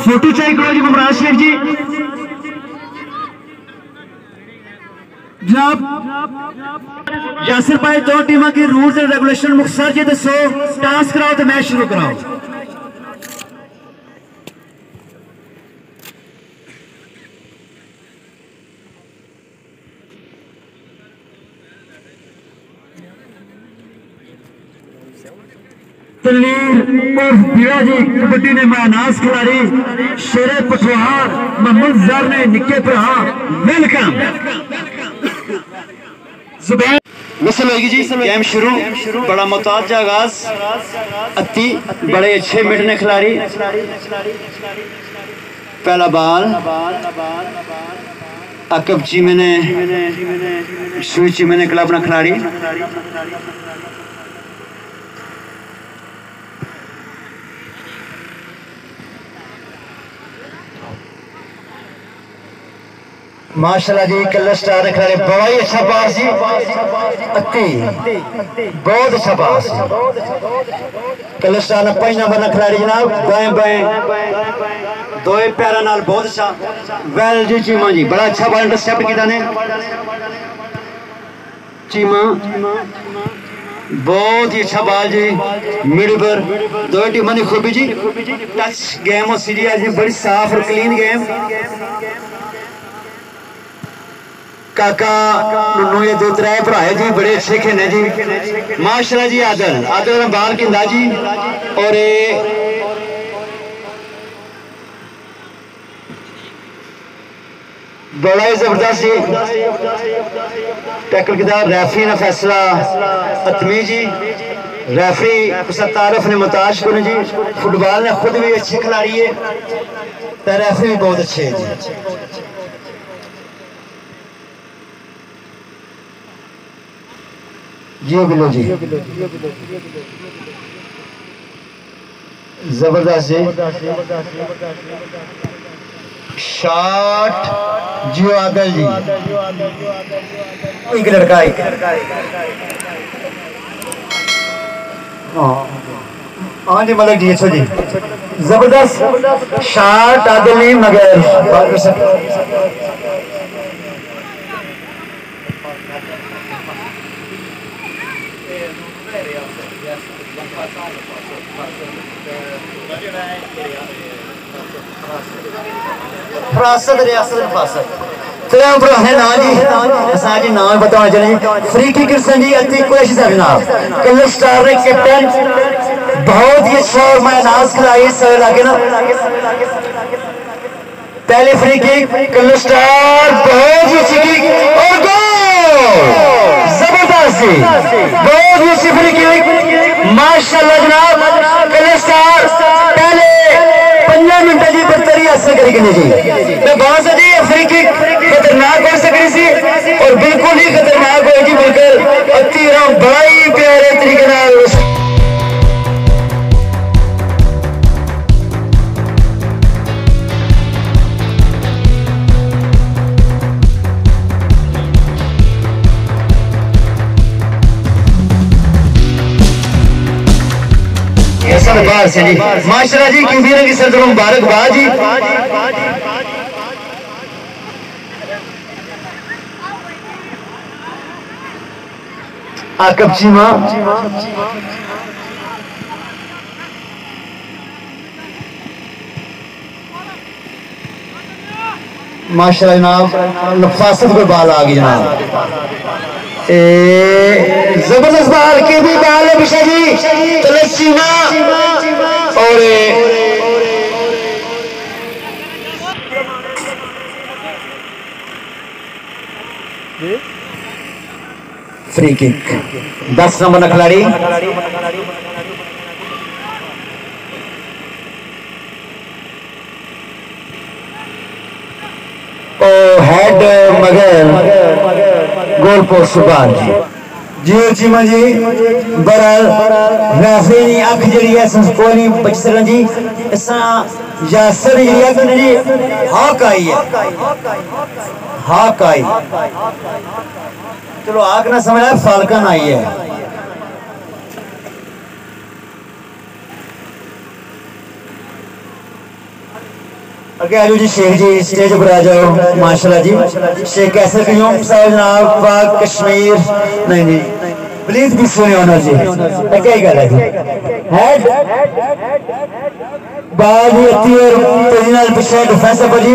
Photo चाहिए करो जी मुमराज शेख जी। जनाब यासिर भाई दो टीमों की रूल्स एंड रेगुलेशन मुख्तसर जी दसो, टास्क कराओ तो मैच शुरू कराओ। जी कबड्डी ने मैनास खिलाड़ी शेरे पठवार मोहम्मद जर ने निके भरा वेलकम। मिसल होगी जी, गेम शुरू। बड़ा मुताज आगाज, अति बड़े अच्छे मिटने खिलाड़ी। पहला बाल अकब चीमे ने शुरू चीमे ने क्लब अपना खिलाड़ी। माशाल्लाह जी कलर स्टार खिलाड़ी, बड़ा ही अच्छा पास जी, अति बहुत अच्छा पास। कलर स्टार ने 5 नंबर ना खिलाड़ी जनाब, बाएं बाएं दो पैरा नाल बहुत अच्छा। वेल जी चीमा जी, बड़ा अच्छा बॉल इंटरसेप्ट किया ने चीमा, बहुत ही अच्छा बॉल जी मिड पर। दो टीमों की खूबी जी, टच गेम और सीरीज बड़ी साफ और क्लीन गेम। काका नुनू ये 2-3 भरा है जी, बड़े अच्छे खेने जी माशाल्लाह जी। आदल आदल बाल किंदा जी, और बड़ा ही जबरदस्त जी टैकल किया। रेफरी ने फैसला अतमी जी, रेफरी तारफ ने मुताज को जी। फुटबॉल ने खुद भी अच्छे खिलाड़ी है, तो रेफरी भी बहुत अच्छे है जी। जियो बिलो जी जबरदस्त जी शॉट जियो आदल जी। एक लड़का हाँ जी मलिक जी, अच्छा जी जबरदस्त शॉट आदल नहीं मगर फरासत रियासत फरासत चलो पुराने ना जी असा जी नाम बताना चले। फ्री किकर जी अति कोशिश है जनाब, कलर स्टार ने कैप्टन बहुत ही अच्छा मैनास खिलाई सर लागे ना। पहले फ्री किक कलर स्टार बहुत ही अच्छी किक और गोल जबरदस्त जी, बहुत ही अच्छी फ्री किक माशाल्लाह जनाब। कलर स्टार पहले 15 मिनट जी बदतरी हासिल करी जी, मैं बहुत जी फ्री किक खतरनाक हो सकती सी और बिल्कुल ही खतरनाक हो जी, बिल्कुल अति बड़ा ही प्यारे तरीके नाल। बाहर से जी माशाल्लाह जी, क्योंकि की सदर मुबारकबाद जी। आकब चीमा माशाल्लाह जनाब, लफासत कोई बाल आ गई जनाब। जबरदस्त बाल के भी बाल है बिशा जी, चीमा और फ्री किक 10 नंबर का खिलाड़ी हेड मगर गोल पोस्ट सुभान जी जियो चीमा जी। बरल रेफरी दी अख जड़ी है कोई नहीं बच सकन जी, इसा यासर जी अख जी हाक आई है, हाक आई चलो आग ना समझ आया, फाल्कन आई है। ओके आजू जी, शेख जी स्टेज पर आ जाओ। माशाल्लाह जी, शेख कैसे क्यूम साहब जनाब, पाक कश्मीर। नहीं नहीं प्लीज भी सुने ऑनर जी, क्या गल है जी। हेड बाल ही अती और तेजी नाल पिछे डिफेंस पर जी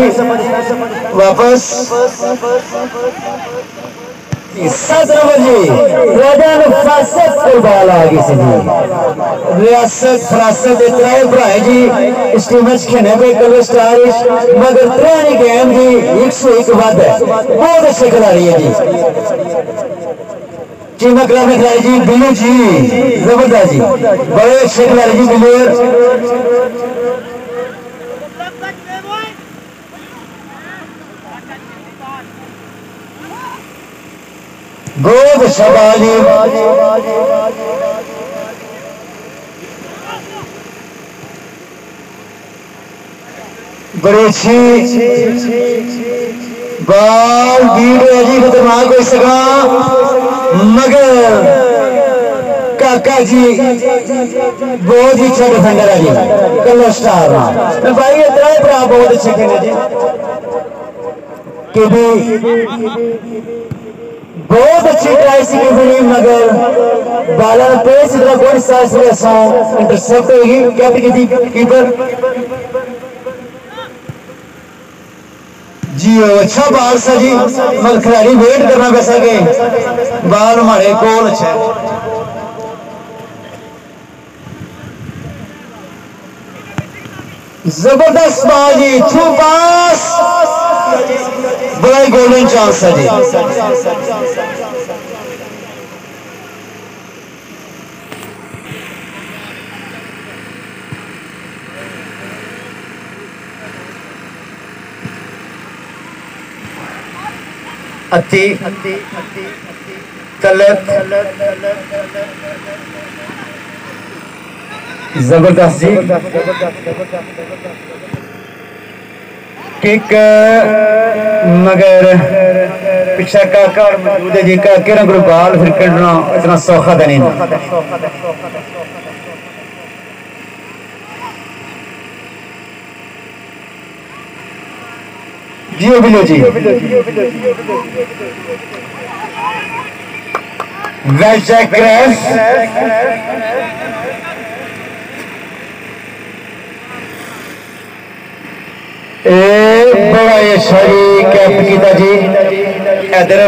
वापस 7 नंबर जी रजन फरासत को बाल आ गई सी जी। रियासत फरासत दे त्रै भराए जी इस टीम में खेलने पे कलर स्टार मगर त्रै गेम जी 101 वध है। बहुत अच्छे खिलाड़ी है जी। टीमा क्लब में खिलाड़ी जी बिल्लू जी, जबरदस्त जी, बड़े अच्छे खिलाड़ी जी बिल्लू। बहुत अच्छा बाल जी, बड़ी अच्छी बाल बीट है जी, खतरनाक हो सका मगर काका जी बहुत ही अच्छा डिफेंडर है जी, कलर स्टार भाई। इतना भरा बहुत अच्छे खेले जी, कि भी बहुत अच्छी ट्राई सी की मगर बाला तेज इतना कोई साइज इंटरसेप्ट होगी। कैप्टन की कीपर जी, अच्छा बाल सा जी, मगर खिलाड़ी वेट करना पैसा के बाल हमारे कोल अच्छा। जबरदस्त बाल जी, थ्रू पास, बड़ा ही गोल्डन चांस है जी। अति तलत जबरदस्त जी, किक मगर पिछा काका और मौजूद है जी। काके ना बाल फिर कटना इतना सौखा था नहीं। जी बिल्लो जी, वेल चेक क्रैश, बड़ा अच्छा जी कैप्टन किया जी। इधर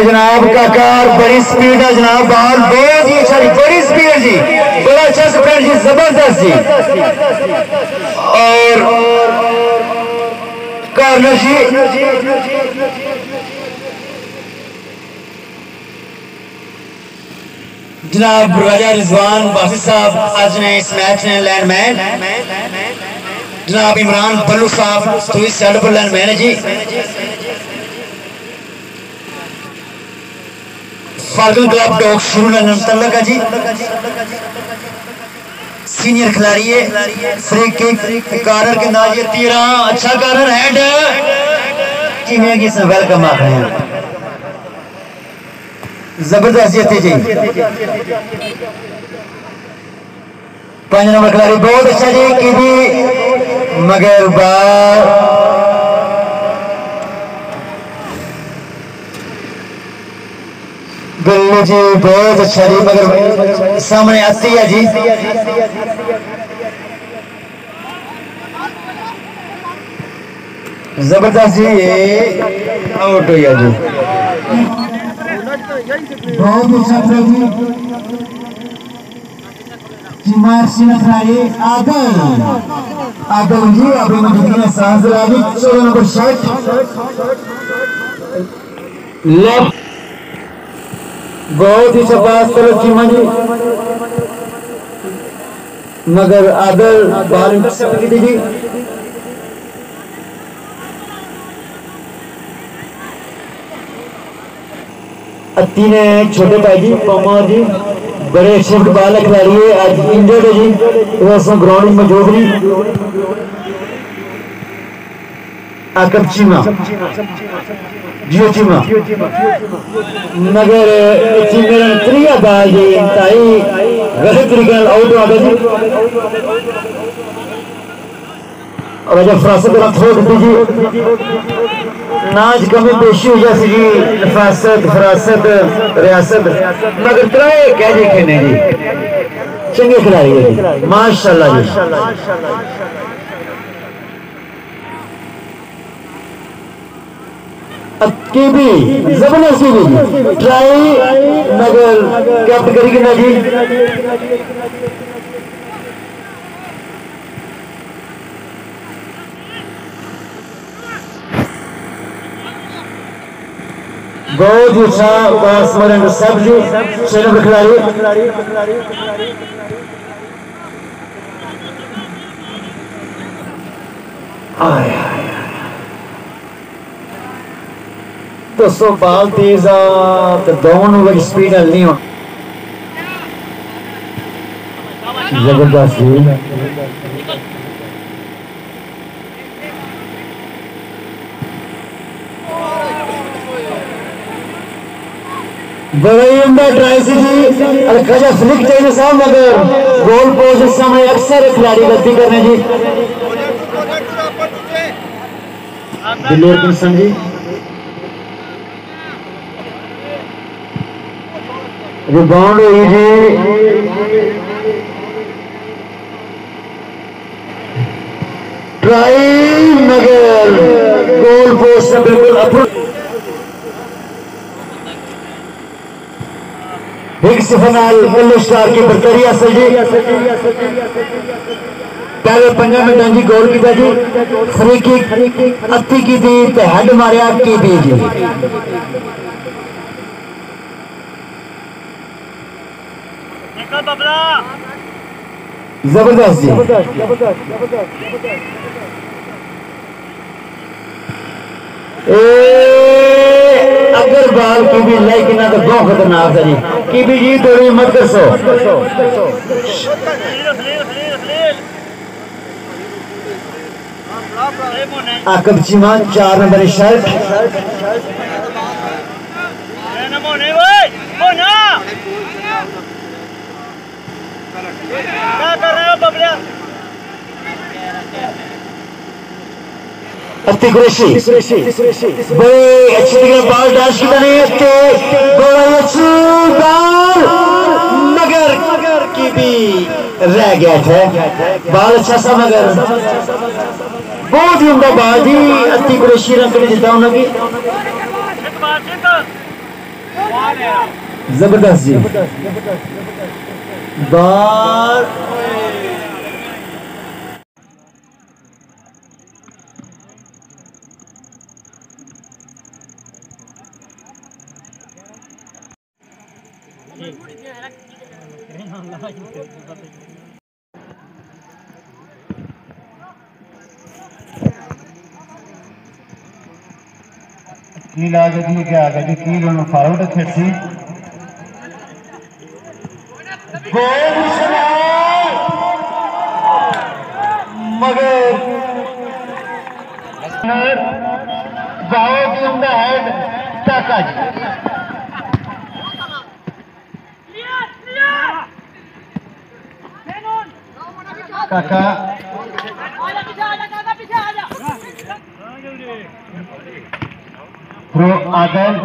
जनाब काका बड़ी स्पीड है जनाब, बाल बहुत ही अच्छा जी, बड़ी स्पीड जी, बड़ा अच्छा स्प्रिंट जी, जबरदस्त जी। और कॉर्नर जी जनाब राजा रिजवान बासी साहब आज ने इस मैच ने लैंडमैन, जनाब इमरान बल्लू साहब तो इस साइड पर लैंडमैन है जी। फाल्कन क्लब डॉग शुरू तल्लक है जी, सीनियर खिलाड़ी है। फ्री किक कॉर्नर के अंदाज 13, अच्छा कॉर्नर हेड किमें की वेलकम आ रहे हैं, जबरदस्त जीते जी। 5 नंबर खिलाड़ी बहुत अच्छा जी की भी मगर बाल बिल्लू जी बहुत अच्छा जी, मगर सामने आती है जी। जबरदस्त जी, ये आउट हो गया जी। बहुत अच्छा आदल आदल जी, अभी मुझे सांस 14 नंबर शर्ट लेफ्ट, बहुत ही शबाश चलो चीमा जी, मगर आदल बाल इंटरसेप्ट की जी। अत्ती ने छोटे भाई जी पमा जी बड़े अच्छे फुटबॉल खिलाड़ी है, आज इंजर्ड है जी, ग्राउंड में मौजूद नहीं। Akab Chima Gio Chima मगर चिमेरन त्रिया बाजी इंतहाई गलत तरीके से आउट हो गए और जब फरासत का थ्रो दी जी नाज कमी पेशी हो जाती जी नफासत फरासत रियासत मगर त्राए क्या जी खेने जी चंगे खिलाड़ी है माशाल्लाह जी कीबी जबरदस्त कीबी ट्राई मगर कैप्ट करेगी ना जी बहुत ही अच्छा बासमरन सब जी शेर खिलाड़ी दोस्तों बाल तेज तो दोनों वाली स्पीड नहीं हो जबरदस्त जी बड़ा ही उम्दा ट्राई सी जी अलखजा फ्लिक चाहिए साहब मगर गोल पोस्ट इस समय अक्सर खिलाड़ी गलती करने जी दिलेर किशन जी रिबाउंड हुई जी ट्राई मगर गोल पोस्ट से बिल्कुल अप्रोच हिग्स फनाल कल्लू स्टार की बरतरी असल जी पहले 15 मिनट जी गोल किया जी फ्री किक अत्ती की दी ते हेड मारिया की दी जी जबरदस्त जी अगर बाल की भी लाइक ना तो बहुत खतरनाक है जी की भी जी थोड़ी मत कर सो आकब चीमा 4 नंबर शर्ट क्या कर रहे हो बबलिया अत्ती कुरैशी बड़े अच्छी तरह बाल डाश की बने बड़ा अच्छी बाल मगर की भी रह गया था बाल अच्छा सा मगर बहुत ही उम्दा बाल जी अत्ती कुरैशी रंग नहीं देता उन्होंने जबरदस्त जी बाल कील आ गई क्या आ गई कील उन्होंने फॉरवर्ड खेसी मगर बहुत उम्दा हेड काका जी काका प्रो आदल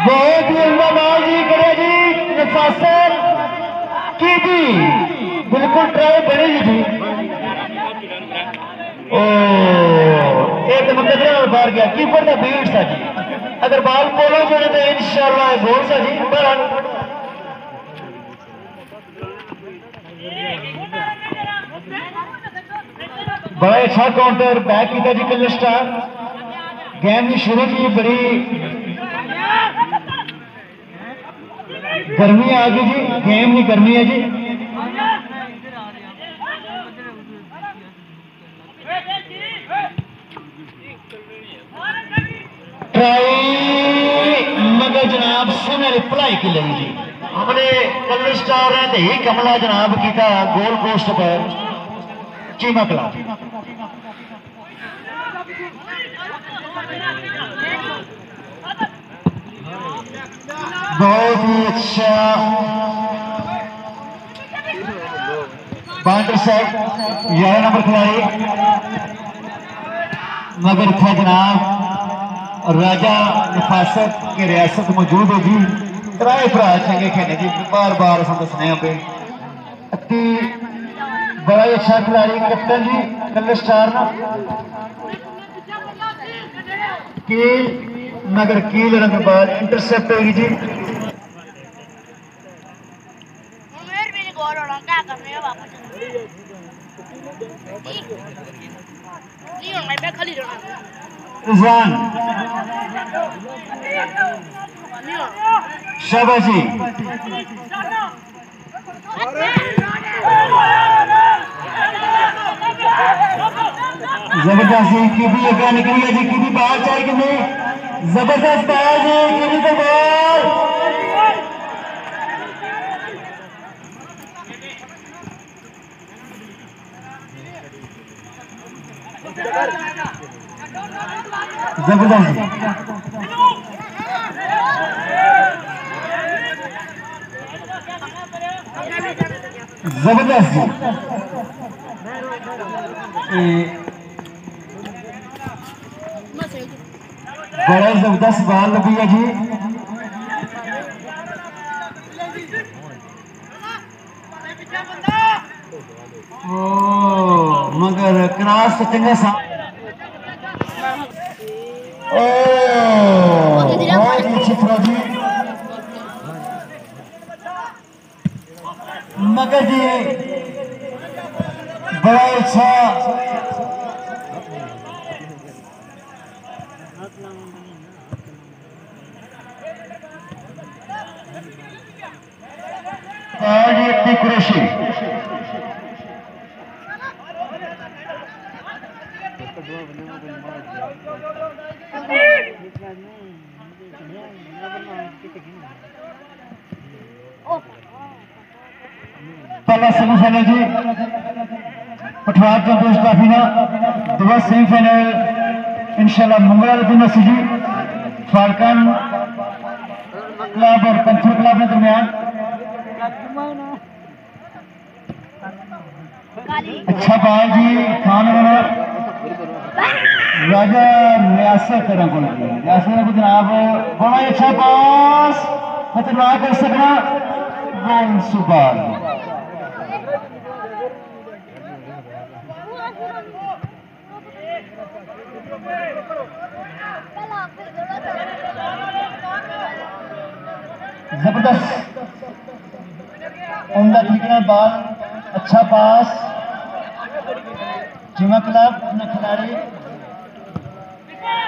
बहुत ही जी करे जी नफासत की भी बिल्कुल ट्राई बनेगी जी एक मुकदरा और बाहर गया कीपर का बीट सा जी अगर बाल पोलो जो तो इंशाल्लाह गोल सा जी बड़ा अच्छा काउंटर बैक किया जी कल स्टार गेम की शुरू की बड़ी गर्मी आ गई जी गेम की गर्मी है जी ट्राई जनाब सोने रिप्लाई की लगी जी हमने कलर स्टार ने तो ही कमला जनाब किया गोल पोस्ट पर चीमा कला बहुत ही अच्छा बाउंड्री साहब 11 नंबर खिलाड़ी मगर था जनाब राजा हिफाजत की रियासत मौजूद है जी त्राए भरा चंगे खेले जी बार बार हम दसने पे अति बड़ा ही अच्छा खिलाड़ी कैप्टन जी कलर स्टार ना कील मगर कील रंग बाद इंटरसेप्ट होगी जी रिजवान शाबाशी जबरदस्त की भी अगर निकली है जी की भी बाहर चाहिए कि नहीं जबरदस्त बाहर जी की भी तो बॉल जबरदस्त जबरदस्त बड़ा जबरदस्त बॉल लगी है जी ओ मगर क्रॉस चंगा सा बहुत अच्छी थ्रो जी मगर जी बड़ा अच्छा कुरैशी पहला सेमीफाइनल जी पठवार संतोष ट्रॉफी ना दूसरा सेमीफाइनल इंशाल्लाह मंगलवार दिन जी फाल्कन क्लब और पंचर क्लब के दरमियान अच्छा बाल जी खान राजा रियासत रियासत को जनाब बड़ा अच्छा पास खतरनाक कर सकना गोल सुपार जबरदस्त उम्दा तरीके बाल अच्छा पास जिमा क्लब खिलाड़ी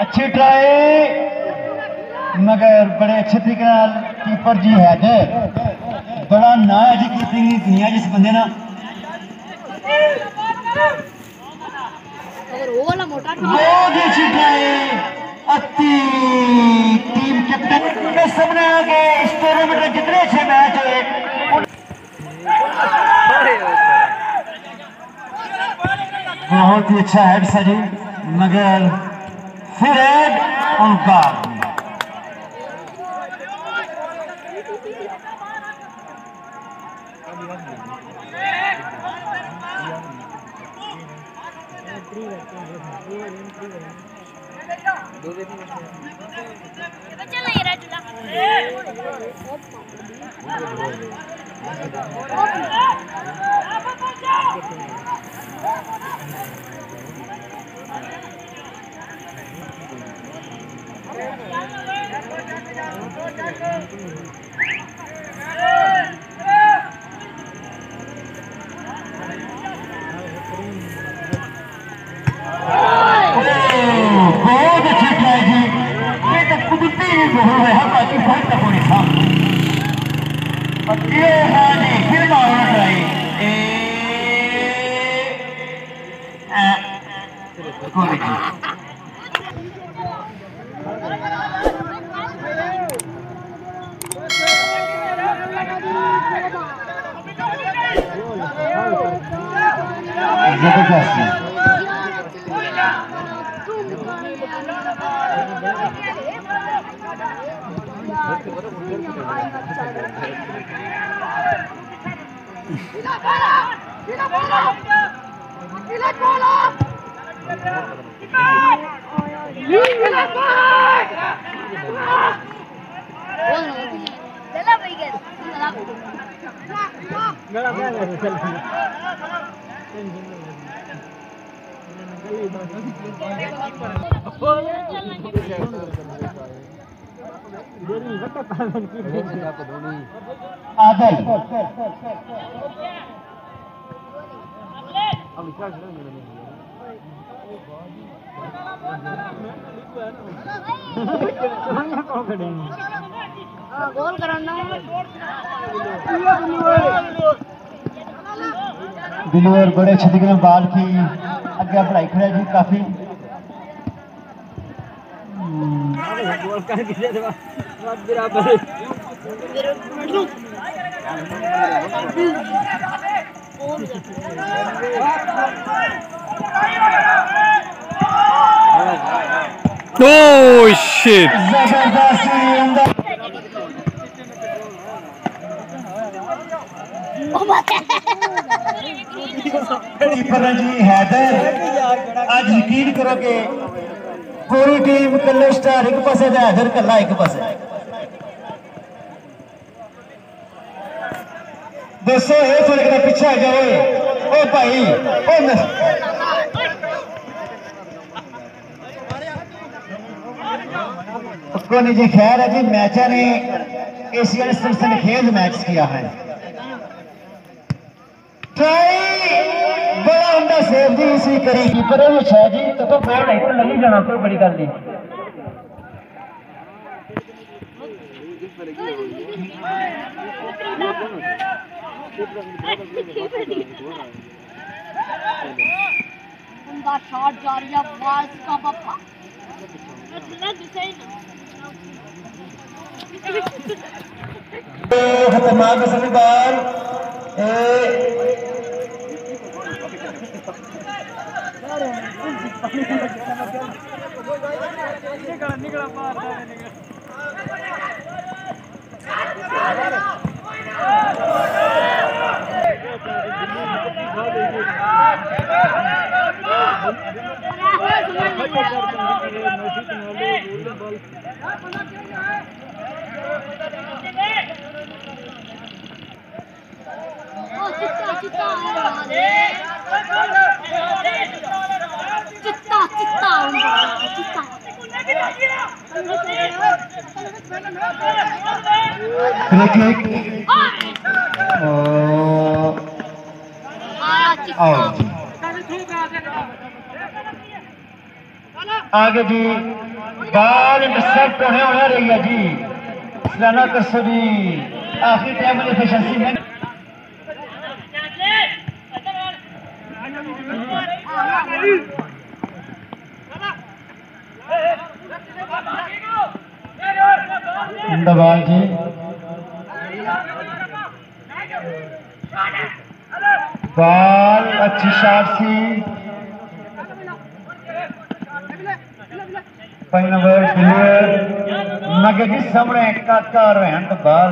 अच्छी ट्राई मगर बड़े अच्छे तरीके कीपर जी है बड़ा ना है जी कीपिंग दुनिया जिस बंदे ना बहुत ही अच्छी ट्राई अति टीम कैप्टन के सामने आगे इस टूर्नामेंट में जितने अच्छे मैच हुए बहुत ही अच्छा हेड सर मगर फिर हेड उनका बहुत अच्छी ट्राई जी ये तो कुदरती ही बहुत है बाकी बहुत तक होनी था ये है जी फिर मारना ट्राई कोई जबरदस्त आदल गोल कराना दिलवर बड़े अच्छे तरीके बाल की अगे पढ़ाई खड़ा जी काफी Oh shit! जी हैदर आज यकीन करो कि पूरी टीम कल्ले स्टार एक पासे हैदर कला एक पासे दोस्तों ये थोड़े के पीछे आ जाओ ओ भाई उसको नहीं जी खैर है जी मैचा ने एशियन संस्थान खेल मैच किया है बड़ा उनका सेफ जी इसी करी कीपर है जी तो बॉल नहीं तो लगी जाना कोई बड़ी गल नहीं उनका शॉट जा रही है वाल्स का पप्पा खतरनाक बाल आगे जी बाल इंटरसेप्ट होने रही है जी सलाना कसरी आखिरी टाइम में एफिशिएंसी में दबाल जी बाल अच्छी शॉट सी 5 नंबर प्लेयर नगे जी सामने काका और हैंड बाल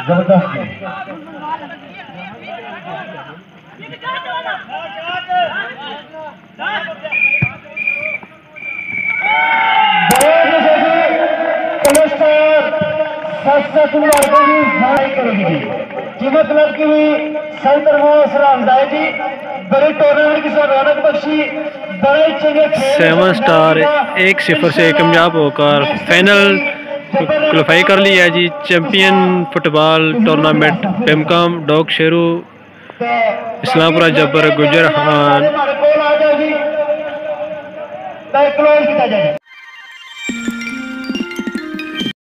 जबरदस्त क्लब की भी जी बड़े टूर्नामेंट की रौनक बख्शी बड़े चंगे 7 स्टार 1-0 से कामयाब होकर फाइनल क्वालिफाई कर लिया है जी। चैंपियन फुटबॉल टूर्नामेंट पेमकम डॉग शेरू इस्लामपुरा जबर गुजर खान।